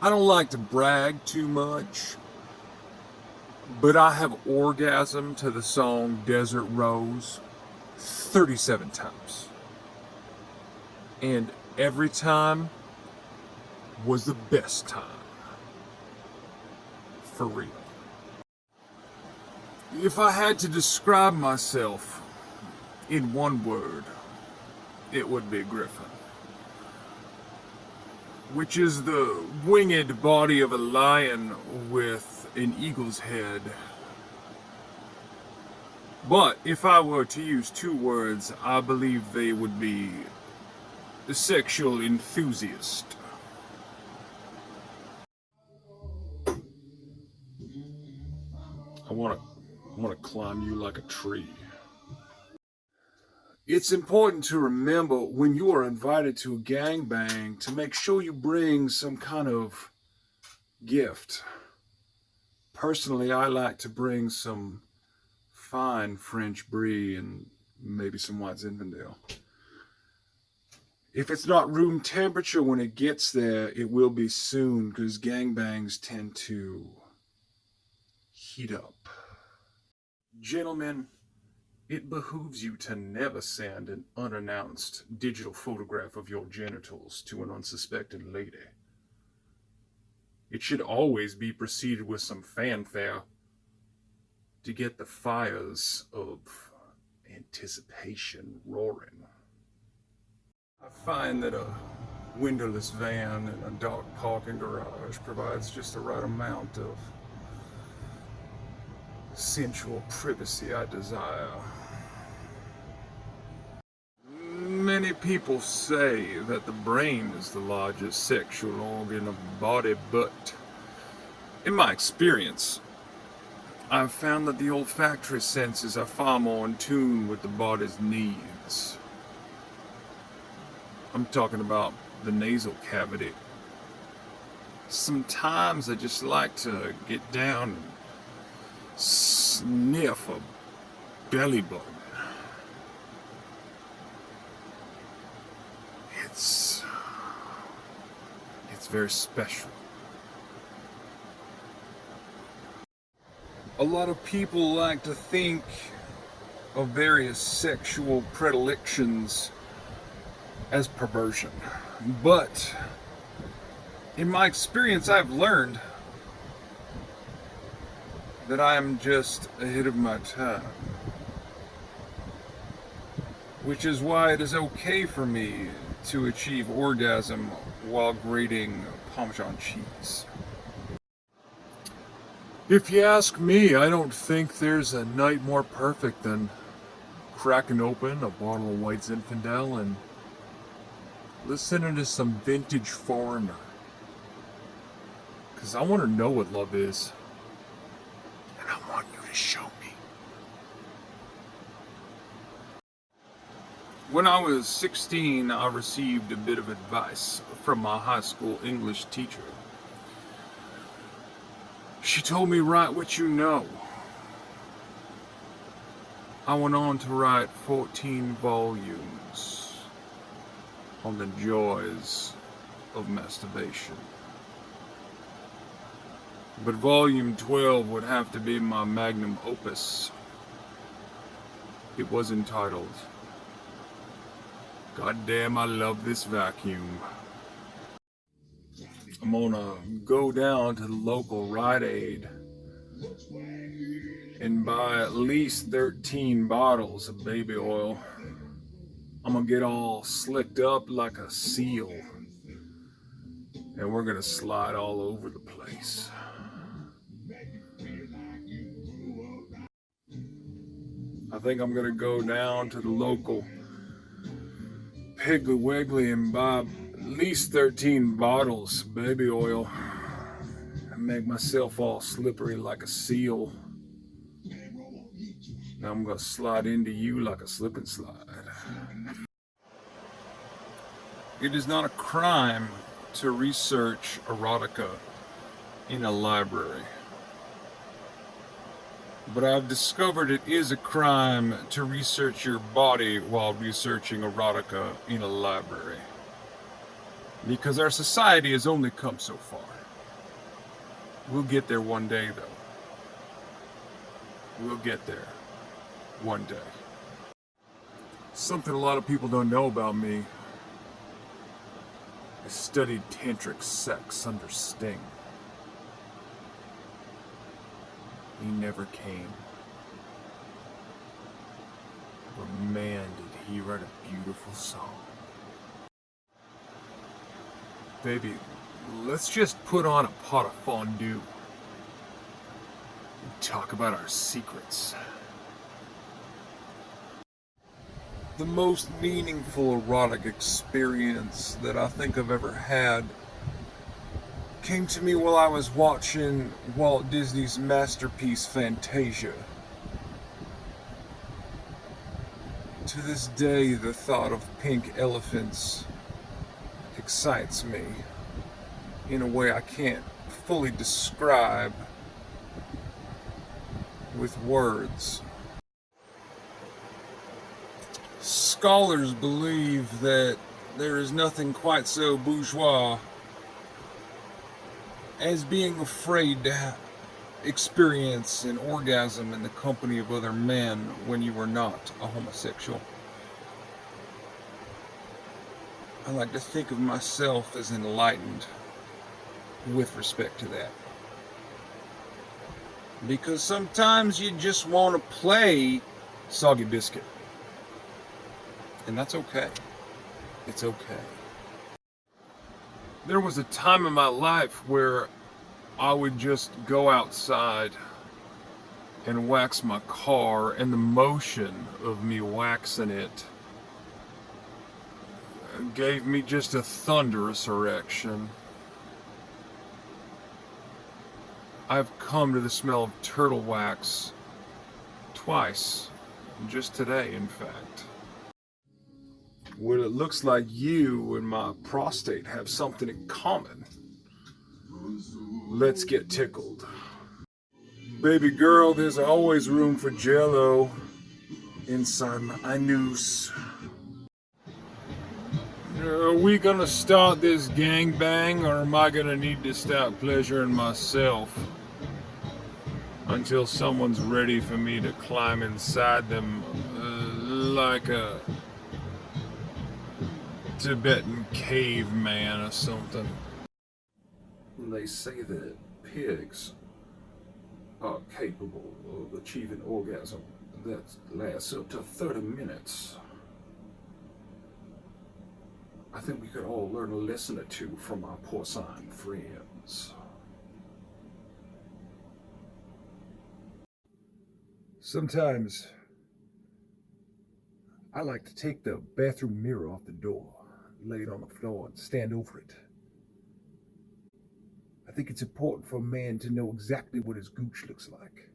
I don't like to brag too much, but I have orgasmed to the song Desert Rose 37 times. And every time was the best time. For real. If I had to describe myself in one word, it would be Griffin, which is the winged body of a lion with an eagle's head. But if I were to use two words, I believe they would be the sexual enthusiast. I want to climb you like a tree. It's important to remember when you are invited to a gangbang to make sure you bring some kind of gift. Personally, I like to bring some fine French brie and maybe some white Zinfandel. If it's not room temperature when it gets there, it will be soon, because gangbangs tend to heat up. Gentlemen, it behooves you to never send an unannounced digital photograph of your genitals to an unsuspecting lady. It should always be preceded with some fanfare to get the fires of anticipation roaring. I find that a windowless van in a dark parking garage provides just the right amount of sensual privacy I desire. Many people say that the brain is the largest sexual organ of the body, but in my experience, I've found that the olfactory senses are far more in tune with the body's needs. I'm talking about the nasal cavity. Sometimes I just like to get down and sniff a belly button. It's very special. A lot of people like to think of various sexual predilections as perversion, but in my experience, I've learned that I am just ahead of my time, which is why it is okay for me to achieve orgasm while grating Parmesan cheese. If you ask me, I don't think there's a night more perfect than cracking open a bottle of white Zinfandel and listening to some vintage Foreigner. Because I want to know what love is. And I want you to show me. When I was 16, I received a bit of advice from my high school English teacher. She told me, write what you know. I went on to write 14 volumes on the joys of masturbation. But volume 12 would have to be my magnum opus. It was entitled, God damn, I love this vacuum. I'm gonna go down to the local Rite Aid and buy at least 13 bottles of baby oil. I'm gonna get all slicked up like a seal, and we're gonna slide all over the place. I think I'm gonna go down to the local Piggly Wiggly and buy at least 13 bottles of baby oil and make myself all slippery like a seal. Now I'm gonna slide into you like a slip and slide. It is not a crime to research erotica in a library, but I've discovered it is a crime to research your body while researching erotica in a library, because our society has only come so far. We'll get there one day, though. We'll get there one day. Something a lot of people don't know about me. I studied Tantric Sex under Sting. He never came. But man, did he write a beautiful song. Baby, let's just put on a pot of fondue and talk about our secrets. The most meaningful erotic experience that I think I've ever had came to me while I was watching Walt Disney's masterpiece Fantasia. To this day, the thought of pink elephants excites me in a way I can't fully describe with words. Scholars believe that there is nothing quite so bourgeois as being afraid to experience an orgasm in the company of other men when you are not a homosexual. I like to think of myself as enlightened with respect to that. Because sometimes you just want to play soggy biscuit. And that's okay. It's okay. There was a time in my life where I would just go outside and wax my car, and the motion of me waxing it gave me just a thunderous erection. I've come to the smell of turtle wax twice, just today, in fact. Well, it looks like you and my prostate have something in common. Let's get tickled. Baby girl, there's always room for jello inside my anus. Are we gonna start this gangbang, or am I gonna need to start pleasuring myself until someone's ready for me to climb inside them like a Tibetan caveman or something? They say that pigs are capable of achieving orgasm that lasts up to 30 minutes. I think we could all learn a lesson or two from our porcine friends. Sometimes I like to take the bathroom mirror off the door, lay it on the floor, and stand over it. I think it's important for a man to know exactly what his gooch looks like.